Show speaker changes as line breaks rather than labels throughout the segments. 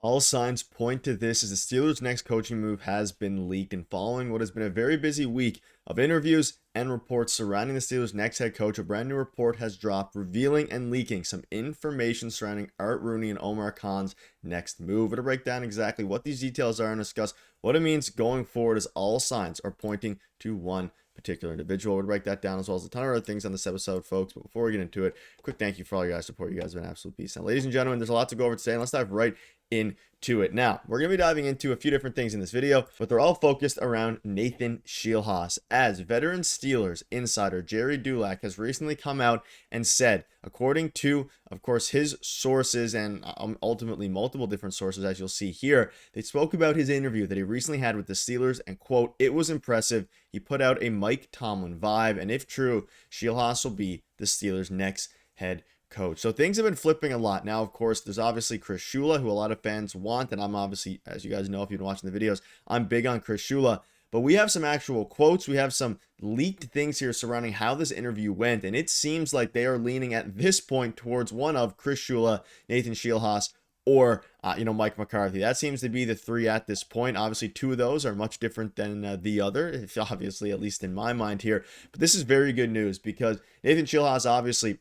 All signs point to this as the Steelers' next coaching move has been leaked, and following what has been a very busy week of interviews and reports surrounding the Steelers' next head coach, a brand new report has dropped revealing and leaking some information surrounding Art Rooney and Omar Khan's next move. We're to break down exactly what these details are and discuss what it means going forward, as all signs are pointing to one particular individual. We'll break that down as well as a ton of other things on this episode, folks. But before we get into it, quick thank you for all your guys' support. You guys have been an absolute peace. Now, ladies and gentlemen, there's a lot to go over today, and let's dive right into it. Now, we're going to be diving into a few different things in this video, but they're all focused around Nathan Scheelhaase, as veteran Steelers insider Gerry Dulac has recently come out and said, according to, of course, his sources and ultimately multiple different sources, as you'll see here, they spoke about his interview that he recently had with the Steelers and, quote, "It was impressive. He put out a Mike Tomlin vibe, and if true, Scheelhaase will be the Steelers' next head coach." So things have been flipping a lot. Now, of course, there's obviously Chris Shula, who a lot of fans want, and I'm obviously, as you guys know if you've been watching the videos, I'm big on Chris Shula. But we have some actual quotes. We have some leaked things here surrounding how this interview went, and it seems like they are leaning at this point towards one of Chris Shula, Nathan Scheelhaase, or Mike McCarthy. That seems to be the three at this point. Obviously, two of those are much different than the other, obviously, at least in my mind here. But this is very good news because Nathan Scheelhaase, obviously.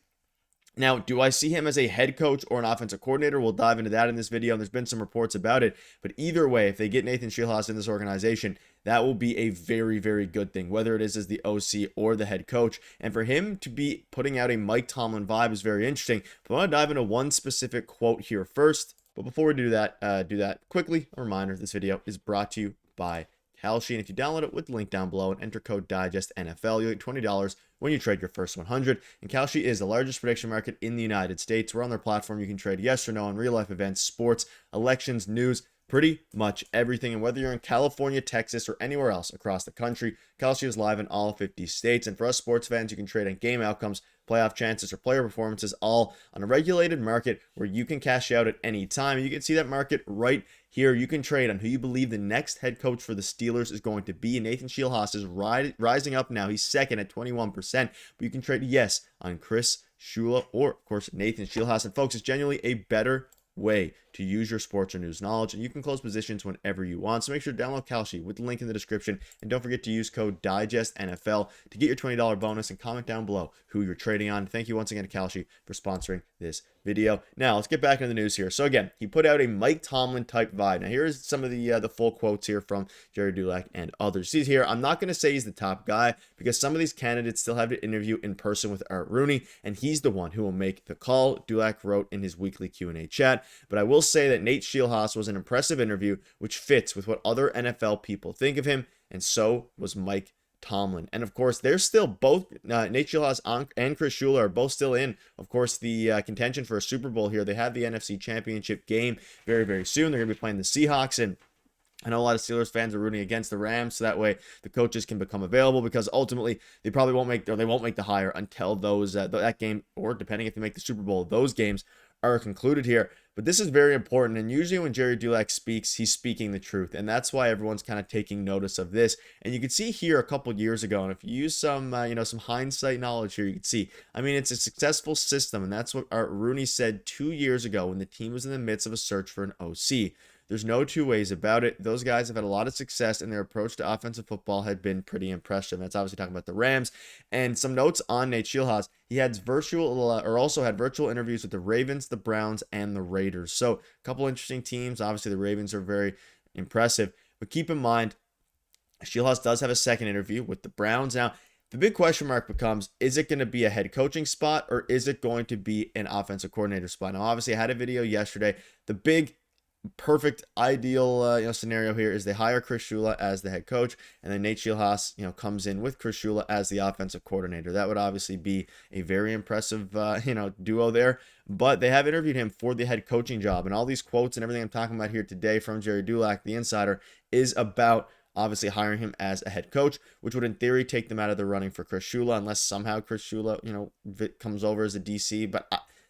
Now, do I see him as a head coach or an offensive coordinator? We'll dive into that in this video, and there's been some reports about it. But either way, if they get Nathan Scheelhaase in this organization, that will be a very, very good thing, whether it is as the OC or the head coach. And for him to be putting out a Mike Tomlin vibe is very interesting. But I want to dive into one specific quote here first. But before we do that quickly, a reminder, this video is brought to you by Kalshi, and if you download it with the link down below and enter code DIGESTNFL, you'll get $20 when you trade your first 100. And Kalshi is the largest prediction market in the United States. We're on their platform. You can trade yes or no on real life events, sports, elections, news, pretty much everything. And whether you're in California, Texas, or anywhere else across the country, Kalshi is live in all 50 states. And for us sports fans, you can trade on game outcomes, playoff chances, or player performances, all on a regulated market where you can cash out at any time. You can see that market right here. You can trade on who you believe the next head coach for the Steelers is going to be. Nathan Scheelhaase is rising up now. He's second at 21%. But you can trade yes on Chris Shula or, of course, Nathan Scheelhaase. And folks, it's genuinely a better way to use your sports or news knowledge, and you can close positions whenever you want. So make sure to download Kalshi with the link in the description, and don't forget to use code DIGESTNFL to get your $20 bonus, and comment down below who you're trading on. Thank you once again to Kalshi for sponsoring this video. Now let's get back into the news here. So again, he put out a Mike Tomlin type vibe. Now here's some of the full quotes here from Gerry Dulac and others. See here, I'm not going to say he's the top guy because some of these candidates still have to interview in person with Art Rooney, and he's the one who will make the call, Dulac wrote in his weekly Q&A chat. But I will say that Nate Scheelhaase was an impressive interview, which fits with what other NFL people think of him, and so was Mike Tomlin. And of course, they're still both, Nate Scheelhaase and Chris Shula are both still in, of course, the contention for a Super Bowl here. They have the NFC Championship game very, very soon. They're going to be playing the Seahawks, and I know a lot of Steelers fans are rooting against the Rams, so that way the coaches can become available, because ultimately they probably won't make, or they won't make the hire until those that game, or depending if they make the Super Bowl, those games are concluded here. But this is very important, and usually when Gerry Dulac speaks, he's speaking the truth, and that's why everyone's kind of taking notice of this. And you can see here a couple years ago, and if you use some some hindsight knowledge here, you can see, I mean, it's a successful system, and that's what Art Rooney said 2 years ago when the team was in the midst of a search for an OC. There's no two ways about it. Those guys have had a lot of success, and their approach to offensive football had been pretty impressive. That's obviously talking about the Rams. And some notes on Nate Scheelhaase. He had also had virtual interviews with the Ravens, the Browns, and the Raiders. So a couple interesting teams. Obviously, the Ravens are very impressive. But keep in mind, Scheelhaase does have a second interview with the Browns. Now, the big question mark becomes, is it going to be a head coaching spot, or is it going to be an offensive coordinator spot? Now, obviously, I had a video yesterday. The big perfect ideal scenario here is they hire Chris Shula as the head coach, and then Nate Scheelhaase comes in with Chris Shula as the offensive coordinator. That would obviously be a very impressive duo there. But they have interviewed him for the head coaching job, and all these quotes and everything I'm talking about here today from Gerry Dulac, the insider, is about obviously hiring him as a head coach, which would in theory take them out of the running for Chris Shula, unless somehow Chris Shula comes over as a DC. But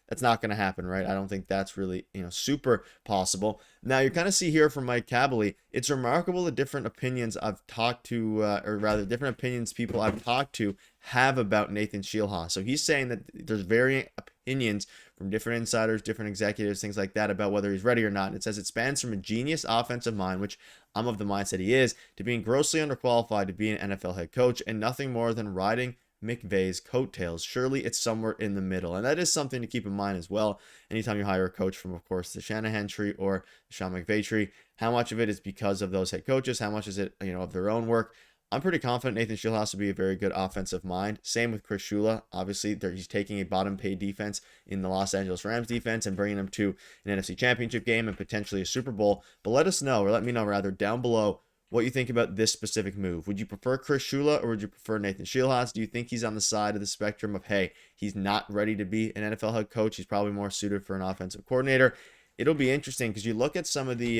that's not going to happen, right? I don't think that's really, super possible. Now, you kind of see here from Mike Kaberle, it's remarkable the different opinions I've talked to, or rather different opinions people I've talked to have about Nathan Scheelhaase. So he's saying that there's varying opinions from different insiders, different executives, things like that about whether he's ready or not. And it says it spans from a genius offensive mind, which I'm of the mindset he is, to being grossly underqualified to be an NFL head coach and nothing more than riding McVay's coattails. Surely it's somewhere in the middle. And that is something to keep in mind as well. Anytime you hire a coach from, of course, the Shanahan tree or the Sean McVay tree, how much of it is because of those head coaches? How much is it, of their own work? I'm pretty confident Nathan Scheelhaase will be a very good offensive mind. Same with Chris Shula. Obviously, he's taking a bottom paid defense in the Los Angeles Rams defense and bringing them to an NFC Championship game and potentially a Super Bowl. But let me know rather, down below what you think about this specific move. Would you prefer Chris Shula or would you prefer Nathan Scheelhaase? Do you think he's on the side of the spectrum of, hey, he's not ready to be an NFL head coach. He's probably more suited for an offensive coordinator. It'll be interesting because you look at some of the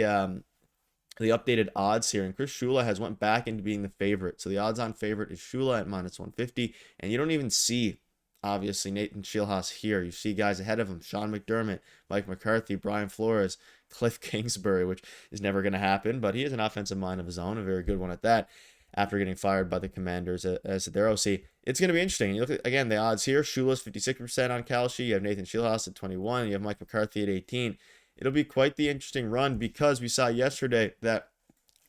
updated odds here, and Chris Shula has went back into being the favorite. So the odds-on favorite is Shula at -150, and you don't even see, obviously, Nathan Scheelhaase here. You see guys ahead of him: Sean McDermott, Mike McCarthy, Brian Flores, Cliff Kingsbury, which is never going to happen, but he has an offensive mind of his own, a very good one at that, after getting fired by the Commanders as their OC. It's going to be interesting. You look at, again, the odds here. Shula's 56% on Kalshi. You have Nathan Scheelhaase at 21. You have Mike McCarthy at 18. It'll be quite the interesting run because we saw yesterday that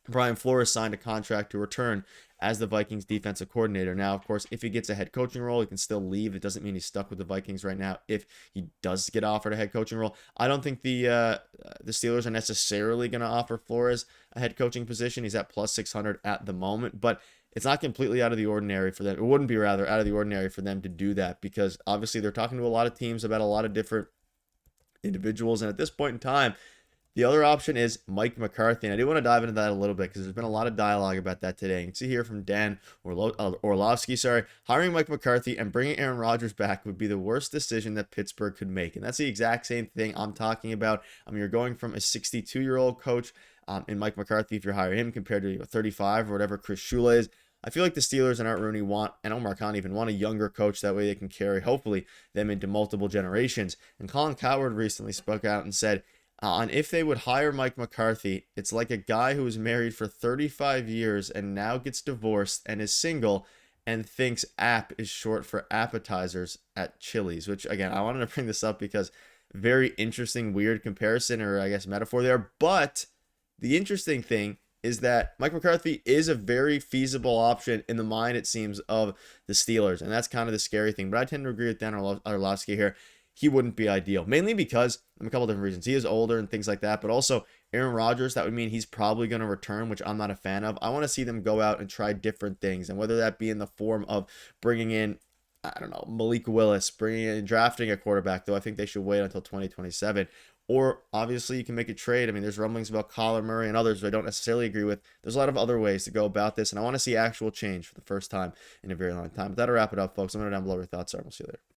Brian Flores signed a contract to return as the Vikings defensive coordinator. Now, of course, if he gets a head coaching role, he can still leave. It doesn't mean he's stuck with the Vikings right now if he does get offered a head coaching role. I don't think the Steelers are necessarily going to offer Flores a head coaching position. He's at +600 at the moment, but it's not completely out of the ordinary for them. It wouldn't be rather out of the ordinary for them to do that because obviously they're talking to a lot of teams about a lot of different individuals. And at this point in time, the other option is Mike McCarthy. And I do want to dive into that a little bit because there's been a lot of dialogue about that today. You can see here from Dan Orlovsky, hiring Mike McCarthy and bringing Aaron Rodgers back would be the worst decision that Pittsburgh could make. And that's the exact same thing I'm talking about. You're going from a 62-year-old coach in Mike McCarthy, if you hire him, compared to 35 or whatever Chris Shula is. I feel like the Steelers and Art Rooney and Omar even want a younger coach. That way they can carry, hopefully, them into multiple generations. And Colin Cowherd recently spoke out and said, on if they would hire Mike McCarthy, it's like a guy who was married for 35 years and now gets divorced and is single and thinks app is short for appetizers at Chili's, which, again, I wanted to bring this up because very interesting, weird comparison or, I guess, metaphor there. But the interesting thing is that Mike McCarthy is a very feasible option in the mind, it seems, of the Steelers. And that's kind of the scary thing. But I tend to agree with Dan Orlovsky here. He wouldn't be ideal, mainly because a couple different reasons. He is older and things like that, but also Aaron Rodgers, that would mean he's probably going to return, which I'm not a fan of. I want to see them go out and try different things, and whether that be in the form of bringing in, Malik Willis, drafting a quarterback, though I think they should wait until 2027. Or obviously you can make a trade. There's rumblings about Kyler Murray and others who I don't necessarily agree with. There's a lot of other ways to go about this, and I want to see actual change for the first time in a very long time. But that'll wrap it up, folks. Let me know down below what your thoughts are. We'll see you later.